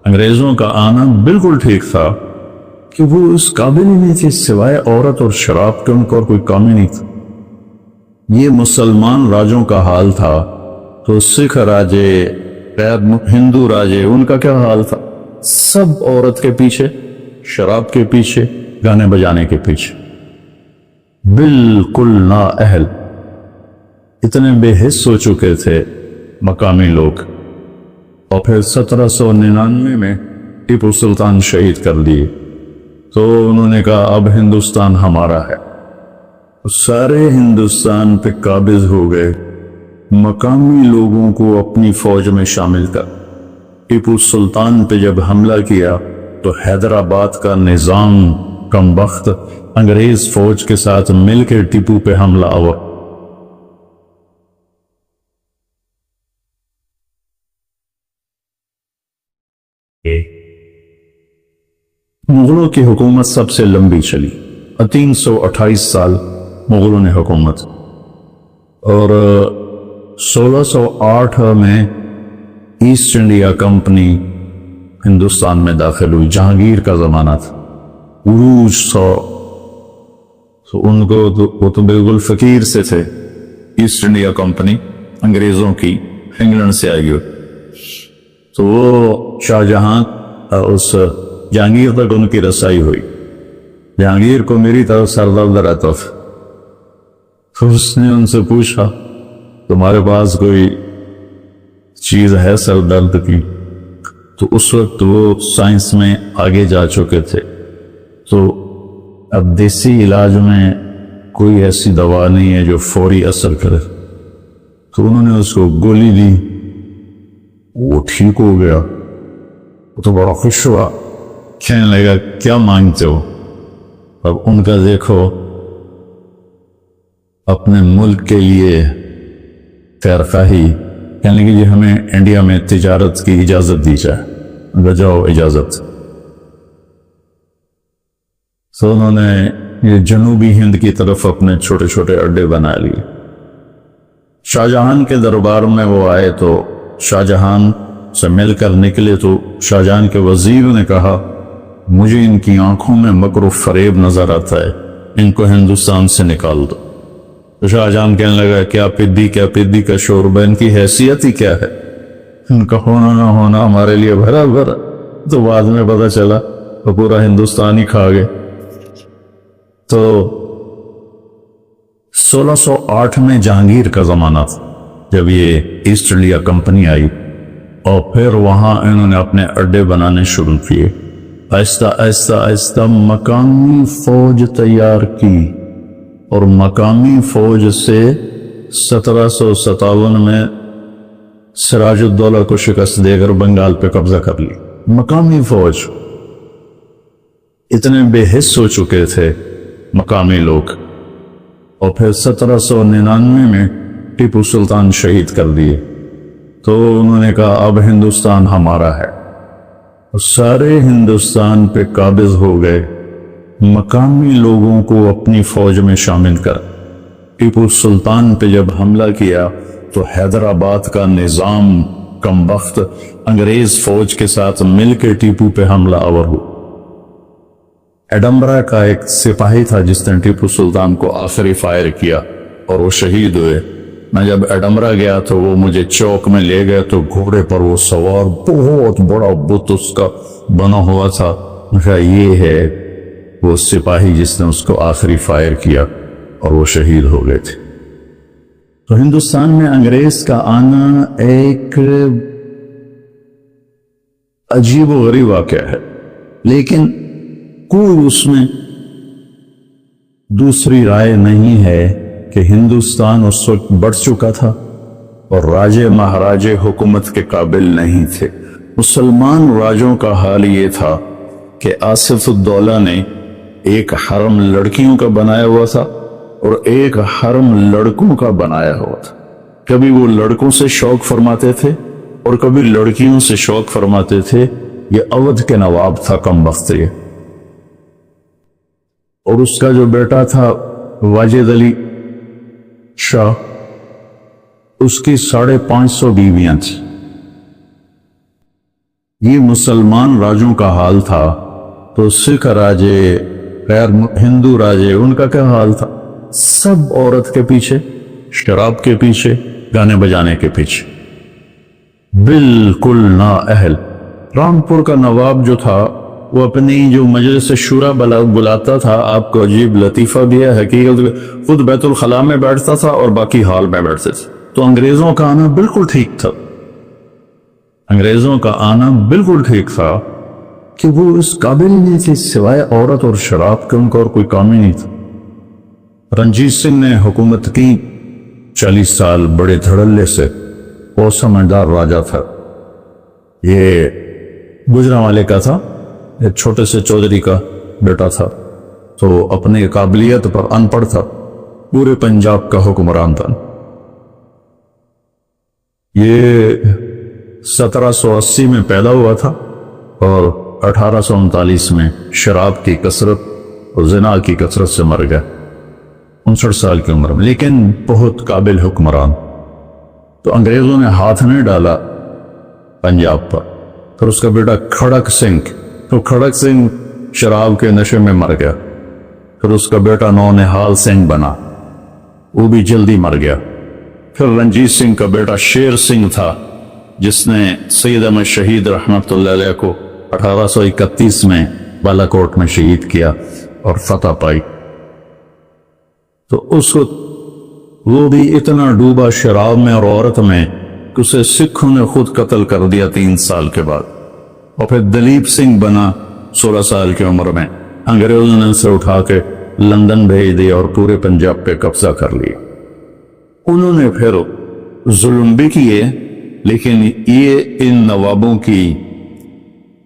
انگریزوں کا آنا بالکل ٹھیک تھا کہ وہ اس قابل ہی نہیں تھے، سوائے عورت اور شراب کے ان کو اور کوئی کام ہی نہیں تھا۔ یہ مسلمان راجوں کا حال تھا تو سکھ راجے، غیر ہندو راجے، ان کا کیا حال تھا؟ سب عورت کے پیچھے، شراب کے پیچھے، گانے بجانے کے پیچھے، بالکل نااہل، اتنے بے حس ہو چکے تھے مقامی لوگ۔ اور پھر 1799 میں ٹیپو سلطان شہید کر دیے تو انہوں نے کہا اب ہندوستان ہمارا ہے، سارے ہندوستان پہ قابض ہو گئے۔ مقامی لوگوں کو اپنی فوج میں شامل کر ٹیپو سلطان پہ جب حملہ کیا تو حیدرآباد کا نظام کم بخت انگریز فوج کے ساتھ مل کے ٹیپو پہ حملہ آور۔ مغلوں کی حکومت سب سے لمبی چلی، 328 سال مغلوں نے حکومت، اور 1608 میں ایسٹ انڈیا کمپنی ہندوستان میں داخل ہوئی۔ جہانگیر کا زمانہ تھا، عروج تو ان کو وہ تو بالکل فقیر سے تھے۔ ایسٹ انڈیا کمپنی انگریزوں کی انگلینڈ سے آئی ہوئی، تو وہ شاہ جہاں اس جہانگیر تک ان کی رسائی ہوئی۔ جہانگیر کو میری طرف سر درد رہتا تھا، تو اس نے ان سے پوچھا تمہارے پاس کوئی چیز ہے سر درد کی؟ تو اس وقت وہ سائنس میں آگے جا چکے تھے، تو اب دیسی علاج میں کوئی ایسی دوا نہیں ہے جو فوری اثر کرے، تو انہوں نے اس کو گولی دی، وہ ٹھیک ہو گیا۔ وہ تو بڑا خوش ہوا، کہنے لگا کیا مانگتے ہو؟ اب ان کا دیکھو اپنے ملک کے لیے خیر خواہی، کہنے لگے جی ہمیں انڈیا میں تجارت کی اجازت دی جائے، بجاؤ اجازت۔ تو انہوں نے یہ جنوبی ہند کی طرف اپنے چھوٹے چھوٹے اڈے بنا لیے۔ شاہ جہان کے دربار میں وہ آئے تو شاہ جہان سے مل کر نکلے تو شاہ جہان کے وزیر نے کہا مجھے ان کی آنکھوں میں مکر و فریب نظر آتا ہے، ان کو ہندوستان سے نکال دو۔ تو شاہ جہان کہنے لگا کیا پدی کا شوربہ، ان کی حیثیت ہی کیا ہے، ان کا ہونا نہ ہونا ہمارے لیے بھرا بھرا۔ تو بعد میں پتہ چلا وہ پورا ہندوستان ہی کھا گئے۔ تو 1608 میں جہانگیر کا زمانہ تھا جب یہ ایسٹ انڈیا کمپنی آئی، اور پھر وہاں انہوں نے اپنے اڈے بنانے شروع کیے۔ آہستہ آہستہ آہستہ مقامی فوج تیار کی، اور مقامی فوج سے 1757 میں سراج الدولہ کو شکست دے کر بنگال پہ قبضہ کر لی۔ مقامی فوج، اتنے بے حس ہو چکے تھے مقامی لوگ۔ اور پھر 1799 میں ٹیپو سلطان شہید کر دیے تو انہوں نے کہا اب ہندوستان ہمارا ہے، اور سارے ہندوستان پہ قابض ہو گئے۔ مقامی لوگوں کو اپنی فوج میں شامل کر ٹیپو سلطان پہ جب حملہ کیا تو حیدرآباد کا نظام کم بخت انگریز فوج کے ساتھ مل کے ٹیپو پہ حملہ آور ہوا۔ ایڈمبرا کا ایک سپاہی تھا جس نے ٹیپو سلطان کو آخری فائر کیا اور وہ شہید ہوئے۔ میں جب ایڈمبرا گیا تو وہ مجھے چوک میں لے گئے تو گھوڑے پر وہ سوار بہت بڑا بت اس کا بنا ہوا تھا۔ میں کہا یہ ہے وہ سپاہی جس نے اس کو آخری فائر کیا، اور وہ شہید ہو گئے تھے۔ تو ہندوستان میں انگریز کا آنا ایک عجیب و غریب واقعہ ہے، لیکن کوئی اس میں دوسری رائے نہیں ہے کہ ہندوستان اس وقت بڑھ چکا تھا اور راجے مہاراجے حکومت کے قابل نہیں تھے۔ مسلمان راجوں کا حال یہ تھا کہ آصف الدولہ نے ایک حرم لڑکیوں کا بنایا ہوا تھا اور ایک حرم لڑکوں کا بنایا ہوا تھا۔ کبھی وہ لڑکوں سے شوق فرماتے تھے اور کبھی لڑکیوں سے شوق فرماتے تھے۔ یہ اودھ کے نواب تھا کم بخت یہ، اور اس کا جو بیٹا تھا واجد علی شاہ، اس کی 550 بیویاں تھیں۔ یہ مسلمان راجوں کا حال تھا تو سکھ راجے، غیر ہندو راجے، ان کا کیا حال تھا؟ سب عورت کے پیچھے، شراب کے پیچھے، گانے بجانے کے پیچھے، بالکل نااہل۔ رامپور کا نواب جو تھا وہ اپنی جو مجلس شورا بلاتا تھا، آپ کو عجیب لطیفہ بھی ہے، حقیقت خود بیت الخلاء میں بیٹھتا تھا اور باقی ہال میں بیٹھتے تھے۔ تو انگریزوں کا آنا بالکل ٹھیک تھا، انگریزوں کا آنا بالکل ٹھیک تھا کہ وہ اس قابل نہیں تھی، سوائے عورت اور شراب کے ان کو اور کوئی کام ہی نہیں تھا۔ رنجیت سنگھ نے حکومت کی 40 سال بڑے دھڑلے سے، بہت سمجھدار راجا تھا۔ یہ گجرانوالے کا تھا، ایک چھوٹے سے چودھری کا بیٹا تھا، تو اپنی قابلیت پر ان پڑھ تھا، پورے پنجاب کا حکمران تھا۔ یہ 1780 میں پیدا ہوا تھا اور 1839 میں شراب کی کثرت اور زنا کی کثرت سے مر گیا، 59 سال کی عمر میں، لیکن بہت قابل حکمران۔ تو انگریزوں نے ہاتھ نہیں ڈالا پنجاب پر۔ پھر اس کا بیٹا کھڑک سنگھ، تو کھڑک سنگھ شراب کے نشے میں مر گیا۔ پھر اس کا بیٹا نونہال سنگھ بنا، وہ بھی جلدی مر گیا۔ پھر رنجیت سنگھ کا بیٹا شیر سنگھ تھا، جس نے سید احمد شہید رحمت اللہ علیہ کو 1831 میں بالا کوٹ میں شہید کیا اور فتح پائی۔ تو اس کو وہ بھی اتنا ڈوبا شراب میں اور عورت میں کہ اسے سکھوں نے خود قتل کر دیا 3 سال کے بعد۔ اور پھر دلیپ سنگھ بنا 16 سال کی عمر میں، انگریزوں نے اسے اٹھا کے لندن بھیج دیا اور پورے پنجاب پہ قبضہ کر لیا۔ انہوں نے پھر ظلم بھی کیے، لیکن یہ ان نوابوں کی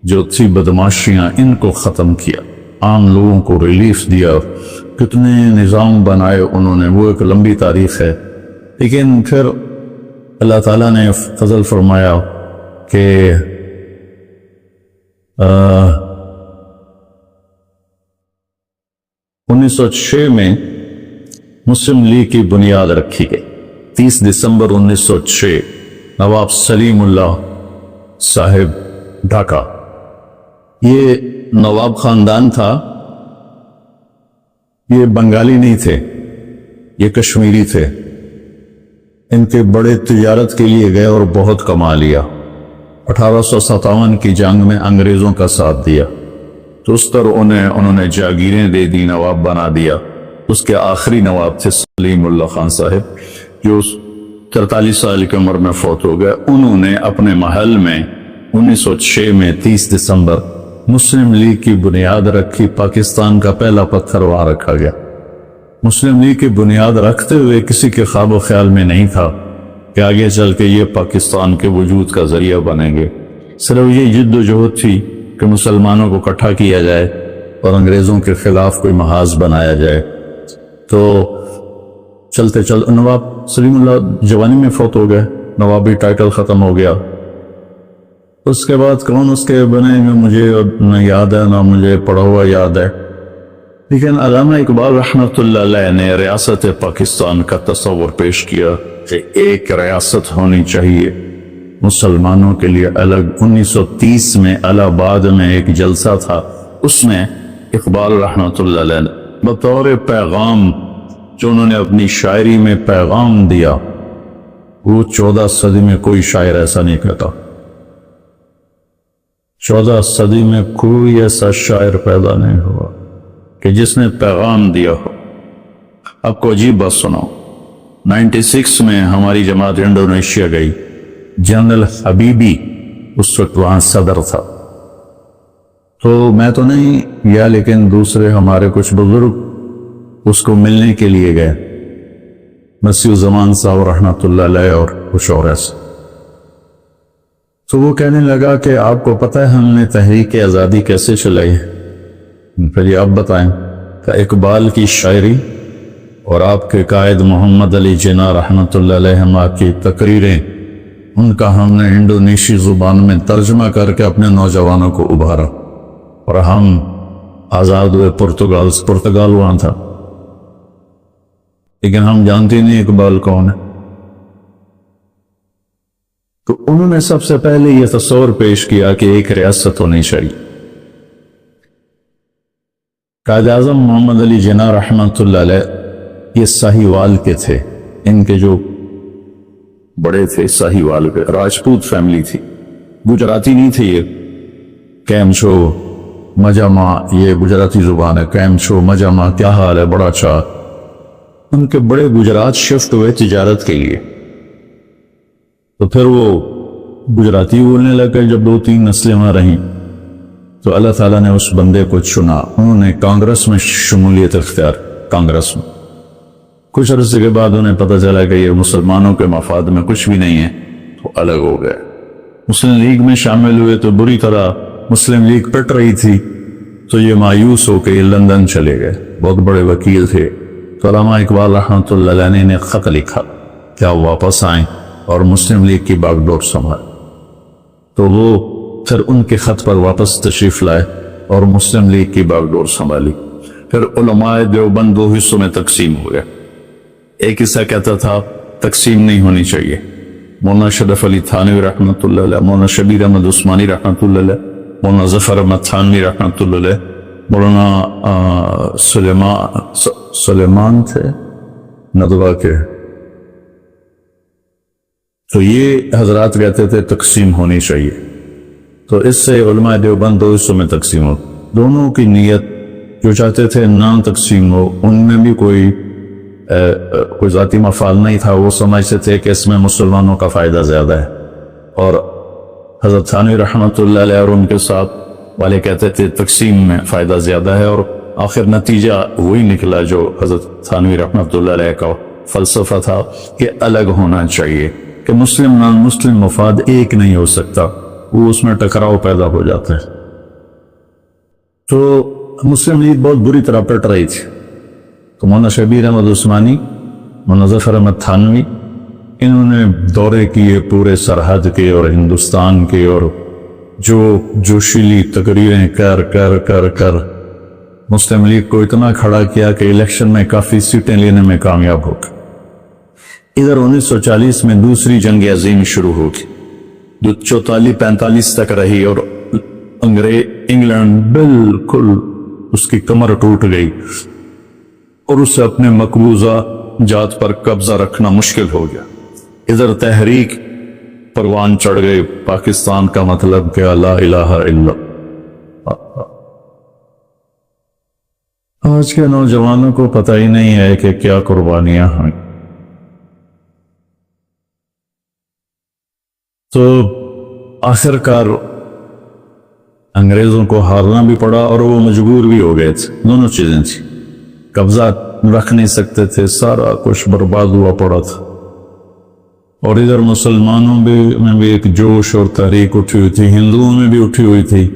جو تھی بدماشیاں، ان کو ختم کیا، عام لوگوں کو ریلیف دیا، کتنے نظام بنائے انہوں نے، وہ ایک لمبی تاریخ ہے۔ لیکن پھر اللہ تعالیٰ نے فضل فرمایا کہ 1906 میں مسلم لیگ کی بنیاد رکھی گئی۔ 30 دسمبر 1906 نواب سلیم اللہ صاحب ڈھاکہ، یہ نواب خاندان تھا، یہ بنگالی نہیں تھے، یہ کشمیری تھے۔ ان کے بڑے تجارت کے لیے گئے اور بہت کما لیا۔ 1857 کی جنگ میں انگریزوں کا ساتھ دیا تو اس طرح انہوں نے جاگیریں دے دی، نواب بنا دیا۔ اس کے آخری نواب تھے سلیم اللہ خان صاحب، جو 43 سال کی عمر میں فوت ہو گئے۔ انہوں نے اپنے محل میں 1906 میں 30 دسمبر مسلم لیگ کی بنیاد رکھی۔ پاکستان کا پہلا پتھر وہاں رکھا گیا۔ مسلم لیگ کی بنیاد رکھتے ہوئے کسی کے خواب و خیال میں نہیں تھا کہ آگے چل کے یہ پاکستان کے وجود کا ذریعہ بنیں گے۔ صرف یہ جد و جہد تھی کہ مسلمانوں کو اکٹھا کیا جائے اور انگریزوں کے خلاف کوئی محاذ بنایا جائے۔ تو چلتے نواب سلیم اللہ جوانی میں فوت ہو گئے، نوابی ٹائٹل ختم ہو گیا۔ اس کے بعد کون اس کے بنے میں مجھے نہ یاد ہے، نہ مجھے پڑھا ہوا یاد ہے، لیکن علامہ اقبال رحمت اللہ علیہ نے ریاست پاکستان کا تصور پیش کیا کہ ایک ریاست ہونی چاہیے مسلمانوں کے لیے الگ۔ 1930 میں الہ آباد میں ایک جلسہ تھا، اس میں اقبال رحمت اللہ علیہ نے بطور پیغام جو انہوں نے اپنی شاعری میں پیغام دیا، وہ 14 صدی میں کوئی شاعر ایسا نہیں کہتا، 14 صدی میں کوئی ایسا شاعر پیدا نہیں ہوا کہ جس نے پیغام دیا ہو۔ آپ کو عجیب بات سناؤ، 96 میں ہماری جماعت انڈونیشیا گئی، جنرل حبیبی اس وقت وہاں صدر تھا، تو میں تو نہیں گیا لیکن دوسرے ہمارے کچھ بزرگ اس کو ملنے کے لیے گئے، مسیح الزمان صاحب رحمت اللہ علیہ اور کچھ اور ایسے۔ تو وہ کہنے لگا کہ آپ کو پتہ ہے ہم نے تحریک آزادی کیسے چلائی ہے؟ پھر یہ آپ بتائیں کہ اقبال کی شاعری اور آپ کے قائد محمد علی جناح رحمت اللہ علیہ کی تقریریں، ان کا ہم نے انڈونیشی زبان میں ترجمہ کر کے اپنے نوجوانوں کو ابھارا، اور ہم آزاد ہوئے۔ پرتگال وہاں تھا، لیکن ہم جانتے نہیں اقبال کون ہے۔ تو انہوں نے سب سے پہلے یہ تصور پیش کیا کہ ایک ریاست ہونی چاہیے. قائد اعظم محمد علی جناح رحمۃ اللہ علیہ یہ ساہیوال کے تھے. ان کے جو بڑے تھے ساہیوال کے، راجپوت فیملی تھی، گجراتی نہیں تھے یہ. کیم چھو مجمع، یہ گجراتی زبان ہے. کیم چھو مجمع، کیا حال ہے، بڑا اچھا. ان کے بڑے گجرات شفٹ ہوئے تجارت کے لیے، تو پھر وہ گجراتی بولنے لگے. جب 2-3 نسلیں وہاں رہیں تو اللہ تعالیٰ نے اس بندے کو چنا. انہوں نے کانگریس میں شمولیت اختیار. کانگریس میں کچھ عرصے کے بعد انہیں پتہ چلا کہ یہ مسلمانوں کے مفاد میں کچھ بھی نہیں ہے، تو الگ ہو گئے. مسلم لیگ میں شامل ہوئے تو بری طرح مسلم لیگ پٹ رہی تھی، تو یہ مایوس ہو کے یہ لندن چلے گئے. بہت بڑے وکیل تھے. تو علامہ اقبال رحمۃ اللہ علیہ نے خط لکھا کہ آپ واپس آئیں اور مسلم لیگ کی باغ ڈور سنبھال. تو وہ پھر ان کے خط پر واپس تشریف لائے اور مسلم لیگ کی باغ ڈور سنبھالی. پھر علماء دیوبند 2 حصوں میں تقسیم ہو گئے. ایک حصہ کہتا تھا تقسیم نہیں ہونی چاہیے. مولانا شرف علی تھانوی رحمۃ اللہ علیہ، مولانا شبیر احمد عثمانی رحمۃ اللہ علیہ، مولانا ظفر احمد تھانوی رحمۃ اللہ علیہ، مولانا سلیمان تھے ندوہ کے. تو یہ حضرات کہتے تھے تقسیم ہونی چاہیے. تو اس سے علماء دیوبند 2 حصوں میں تقسیم ہو. دونوں کی نیت جو چاہتے تھے نام تقسیم ہو، ان میں بھی کوئی ذاتی مفاد نہیں تھا. وہ سمجھتے تھے کہ اس میں مسلمانوں کا فائدہ زیادہ ہے. اور حضرت تھانوی رحمۃ اللہ علیہ اور ان کے ساتھ والے کہتے تھے تقسیم میں فائدہ زیادہ ہے. اور آخر نتیجہ وہی نکلا جو حضرت تھانوی رحمۃ اللہ علیہ کا فلسفہ تھا کہ الگ ہونا چاہیے، کہ مسلم نان مسلم مفاد ایک نہیں ہو سکتا، وہ اس میں ٹکراؤ پیدا ہو جاتا ہے. تو مسلم لیگ بہت بری طرح پٹ رہی تھی. تو مولانا شبیر احمد عثمانی، مولانا ظفر احمد تھانوی، انہوں نے دورے کیے پورے سرحد کے اور ہندوستان کے، اور جو جوشیلی تقریریں کر کر کر کر مسلم لیگ کو اتنا کھڑا کیا کہ الیکشن میں کافی سیٹیں لینے میں کامیاب ہو گئے. ادھر 1940 میں دوسری جنگ عظیم شروع ہو گئی جو 44-45 تک رہی، اور انگلینڈ بالکل اس کی کمر ٹوٹ گئی اور اسے اپنے مقبوضہ جات پر قبضہ رکھنا مشکل ہو گیا. ادھر تحریک پروان چڑھ گئی، پاکستان کا مطلب کیا، لا الہ الا اللہ. آج کے نوجوانوں کو پتہ ہی نہیں ہے کہ کیا قربانیاں ہیں. تو آخر کار انگریزوں کو ہارنا بھی پڑا اور وہ مجبور بھی ہو گئے تھے. دونوں چیزیں تھیں، قبضہ رکھ نہیں سکتے تھے، سارا کچھ برباد ہوا پڑا تھا. اور ادھر مسلمانوں میں بھی ایک جوش اور تحریک اٹھی ہوئی تھی، ہندوؤں میں بھی اٹھی ہوئی تھی.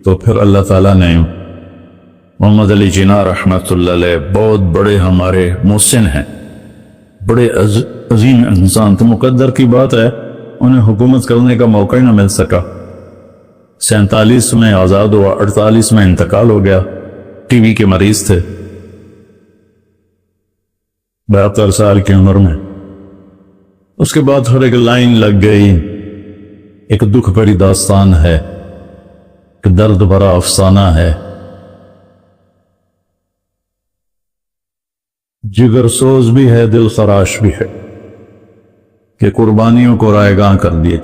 تو پھر اللہ تعالیٰ نے محمد علی جناح رحمۃ اللہ علیہ، بہت بڑے ہمارے محسن ہیں، بڑے عظیم انسان تو مقدر کی بات ہے انہیں حکومت کرنے کا موقع ہی نہ مل سکا. 47 میں آزاد ہوا، 48 میں انتقال ہو گیا. ٹی وی کے مریض تھے 72 سال کی عمر میں. اس کے بعد ہر ایک لائن لگ گئی. ایک دکھ بھری داستان ہے، ایک درد بھرا افسانہ ہے، جگر سوز بھی ہے، دل خراش بھی ہے، کہ قربانیوں کو رائیگاں کر دیے.